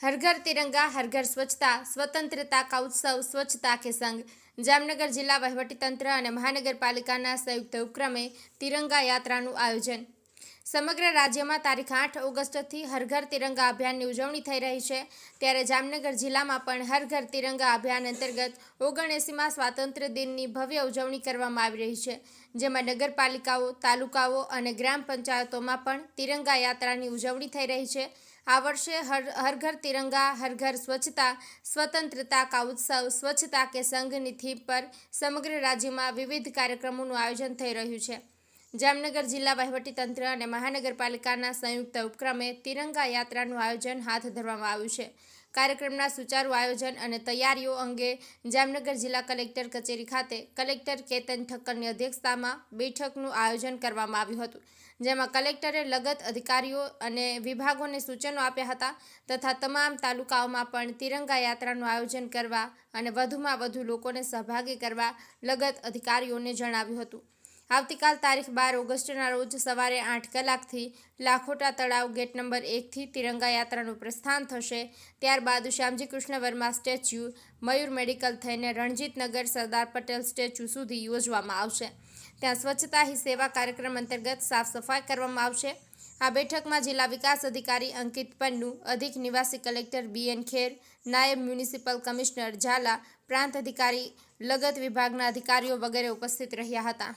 हर घर तिरंगा हर घर स्वच्छता स्वतंत्रता का उत्सव स्वच्छता के संग जामनगर जिला वहीवटीतंत्र और महानगरपालिकाना संयुक्त उपक्रमे तिरंगा यात्राનું આયોજન। સમગ્ર રાજ્યમાં તારીખ 8 ઓગસ્ટથી હર ઘર તિરંગા અભિયાનની ઉજવણી થઈ રહી છે, ત્યારે જામનગર જિલ્લામાં પણ હર ઘર તિરંગા અભિયાન અંતર્ગત 79મા સ્વાતંત્ર્ય દિનની ભવ્ય ઉજવણી કરવામાં આવી રહી છે, જેમાં નગરપાલિકાઓ, તાલુકાઓ અને ગ્રામ પંચાયતોમાં પણ તિરંગા યાત્રાની ઉજવણી થઈ રહી છે। આ વર્ષે હર ઘર તિરંગા હર ઘર સ્વચ્છતા સ્વતંत्रता का उत्सव स्वच्छता के संघની થીમ પર સમગ્ર રાજ્યમાં વિવિધ કાર્યક્રમોનું આયોજન થઈ રહ્યું છે। જામનગર જિલ્લા વહીવટીતંત્ર અને મહાનગરપાલિકાના સંયુક્ત ઉપક્રમે તિરંગા યાત્રાનું આયોજન હાથ ધરવામાં આવ્યું છે। કાર્યક્રમના સુચારુ આયોજન અને તૈયારીઓ અંગે જામનગર જિલ્લા કલેક્ટર કચેરી ખાતે કલેક્ટર કેતન ઠક્કરની અધ્યક્ષતામાં બેઠકનું આયોજન કરવામાં આવ્યું હતું, જેમાં કલેક્ટરે લગત અધિકારીઓ અને વિભાગોને સૂચનો આપ્યા હતા તથા તમામ તાલુકાઓમાં પણ તિરંગા યાત્રાનું આયોજન કરવા અને વધુમાં વધુ લોકોને સહભાગી કરવા લગત અધિકારીઓને જણાવ્યું હતું। આવતીકાલ તારીખ 12 ઓગસ્ટના રોજ સવારે 8 કલાકથી લાખોટા તળાવ ગેટ નંબર 1થી તિરંગા યાત્રાનું પ્રસ્થાન થશે। ત્યારબાદ શ્યામજી કૃષ્ણ વર્મા સ્ટેચ્યુ, મયુર મેડિકલ થઈને રણજીતનગર સરદાર પટેલ સ્ટેચ્યુ સુધી યોજવામાં આવશે। ત્યાં સ્વચ્છતા હી સેવા કાર્યક્રમ અંતર્ગત સાફ સફાઈ કરવામાં આવશે। આ બેઠકમાં જિલ્લા વિકાસ અધિકારી અંકિત પન્નુ, અધિક નિવાસી કલેક્ટર BN ખેર, નાયબ મ્યુનિસિપલ કમિશનર ઝાલા, પ્રાંત અધિકારી, લગત વિભાગના અધિકારીઓ વગેરે ઉપસ્થિત રહ્યા હતા।